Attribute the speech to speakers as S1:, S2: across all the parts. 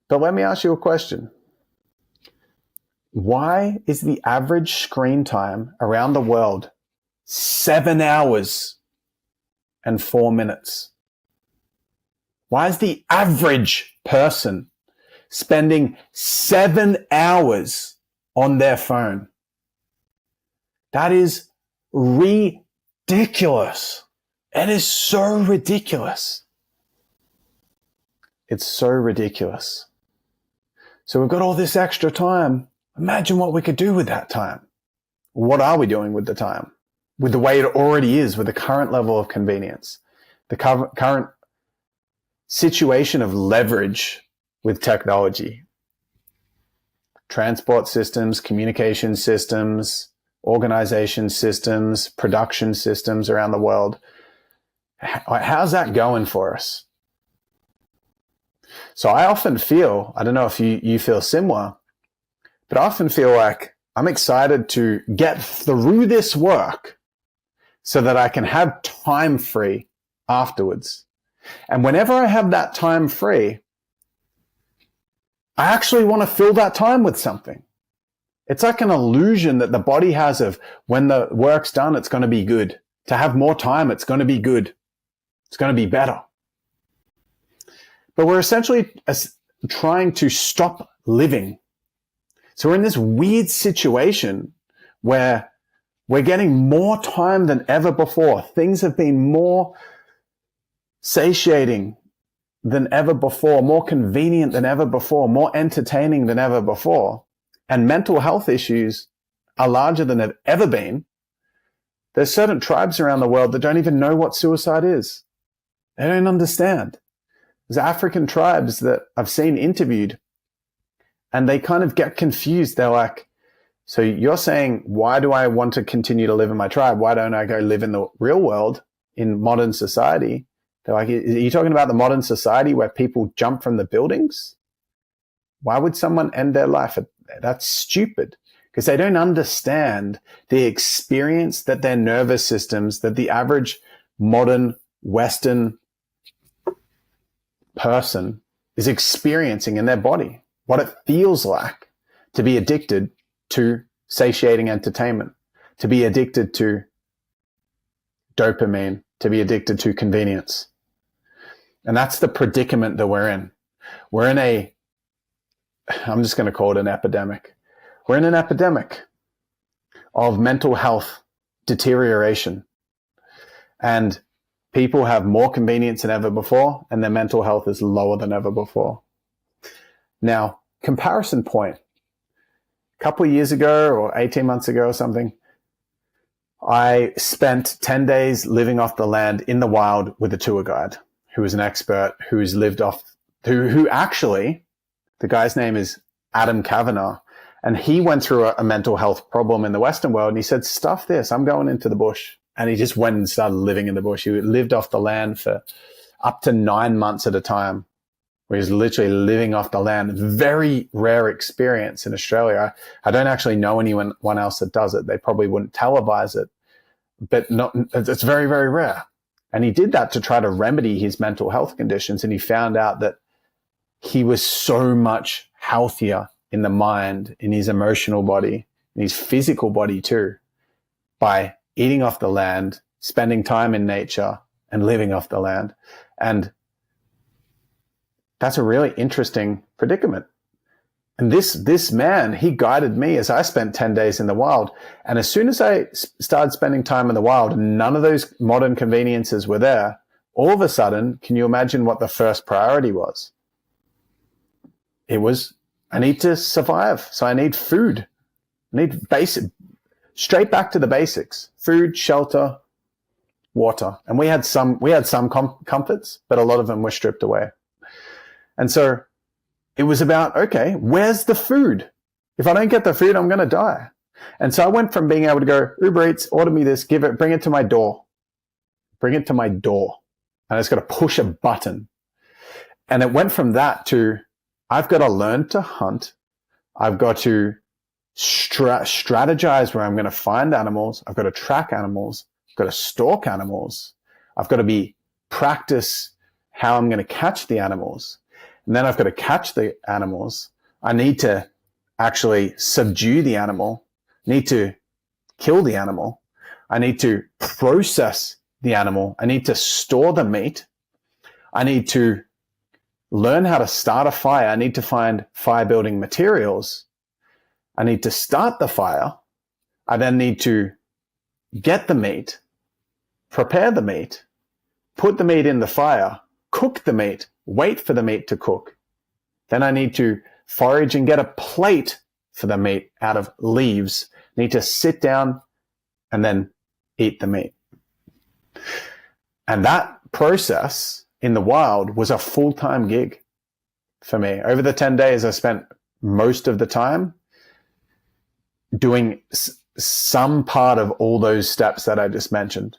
S1: But let me ask you a question. Why is the average screen time around the world 7 hours and 4 minutes? Why is the average person spending 7 hours on their phone? That is ridiculous. It is so ridiculous. It's so ridiculous. So we've got all this extra time. Imagine what we could do with that time. What are we doing with the time? With the way it already is, with the current level of convenience, the current situation of leverage with technology, transport systems, communication systems, organization systems, production systems around the world. How's that going for us? So I often feel, I don't know if you feel similar, but I often feel like I'm excited to get through this work so that I can have time free afterwards. And whenever I have that time free, I actually want to fill that time with something. It's like an illusion that the body has of when the work's done, it's going to be good. To have more time, it's going to be good. It's going to be better. But we're essentially trying to stop living. So we're in this weird situation where we're getting more time than ever before. Things have been more satiating than ever before, more convenient than ever before, more entertaining than ever before. And mental health issues are larger than they've ever been. There's certain tribes around the world that don't even know what suicide is. They don't understand. There's African tribes that I've seen interviewed, and they kind of get confused. They're like, so you're saying, why do I want to continue to live in my tribe? Why don't I go live in the real world, in modern society? They're like, are you talking about the modern society where people jump from the buildings? Why would someone end their life? That's stupid, because they don't understand the experience that their nervous systems, that the average modern Western person is experiencing in their body, what it feels like to be addicted to satiating entertainment, to be addicted to dopamine, to be addicted to convenience. And that's the predicament that we're in. We're in I'm just going to call it an epidemic. We're in an epidemic of mental health deterioration. And people have more convenience than ever before, and their mental health is lower than ever before. Now, comparison point. A couple of years ago, or 18 months ago or something, I spent 10 days living off the land in the wild with a tour guide who is an expert, who's lived off, who actually, the guy's name is Adam Kavanagh, and he went through a mental health problem in the Western world, and he said, stuff this, I'm going into the bush. And he just went and started living in the bush. He lived off the land for up to 9 months at a time, where he's literally living off the land. Very rare experience in Australia. I don't actually know anyone else that does it. They probably wouldn't televise it, but it's very, very rare. And he did that to try to remedy his mental health conditions. And he found out that he was so much healthier in the mind, in his emotional body, in his physical body too, by eating off the land, spending time in nature, and living off the land. And that's a really interesting predicament. And this man, he guided me as I spent 10 days in the wild. And as soon as I started spending time in the wild, none of those modern conveniences were there. All of a sudden, can you imagine what the first priority was? It was, I need to survive. So I need food. I need straight back to the basics: food, shelter, water. And we had some comforts, but a lot of them were stripped away. And so it was about, okay, where's the food? If I don't get the food, I'm going to die. And so I went from being able to go, Uber Eats, order me this, bring it to my door. Bring it to my door. And I just got to push a button. And it went from that to, I've got to learn to hunt. I've got to strategize where I'm going to find animals. I've got to track animals. I've got to stalk animals. I've got to practice how I'm going to catch the animals. And then I've got to catch the animals. I need to actually subdue the animal, need to kill the animal. I need to process the animal. I need to store the meat. I need to learn how to start a fire. I need to find fire building materials. I need to start the fire. I then need to get the meat, prepare the meat, put the meat in the fire, cook the meat, wait for the meat to cook. Then I need to forage and get a plate for the meat out of leaves. I need to sit down and then eat the meat. And that process in the wild was a full-time gig for me. Over the 10 days, I spent most of the time doing some part of all those steps that I just mentioned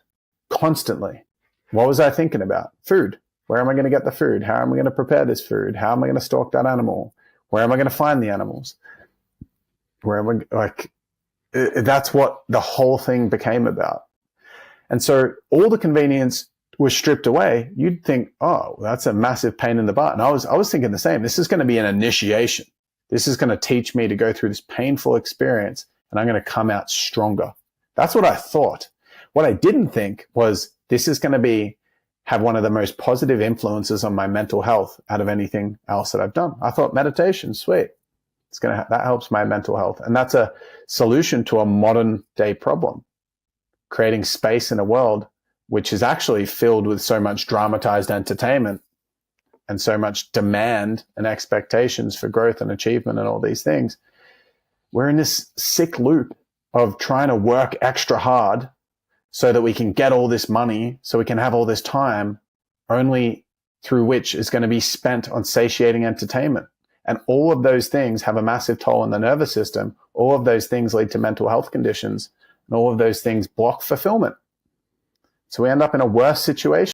S1: constantly. What was I thinking about? Food. Where am I going to get the food? How am I going to prepare this food? How am I going to stalk that animal? Where am I going to find the animals? Where am I, like, that's what the whole thing became about. And so all the convenience was stripped away. You'd think, oh, that's a massive pain in the butt. And I was thinking the same. This is going to be an initiation. This is going to teach me to go through this painful experience, and I'm going to come out stronger. That's what I thought. What I didn't think was this is going to have one of the most positive influences on my mental health out of anything else that I've done. I thought meditation, sweet. That helps my mental health. And that's a solution to a modern day problem, creating space in a world which is actually filled with so much dramatized entertainment and so much demand and expectations for growth and achievement and all these things. We're in this sick loop of trying to work extra hard so that we can get all this money, so we can have all this time, only through which is going to be spent on satiating entertainment. And all of those things have a massive toll on the nervous system. All of those things lead to mental health conditions, and all of those things block fulfillment. So we end up in a worse situation.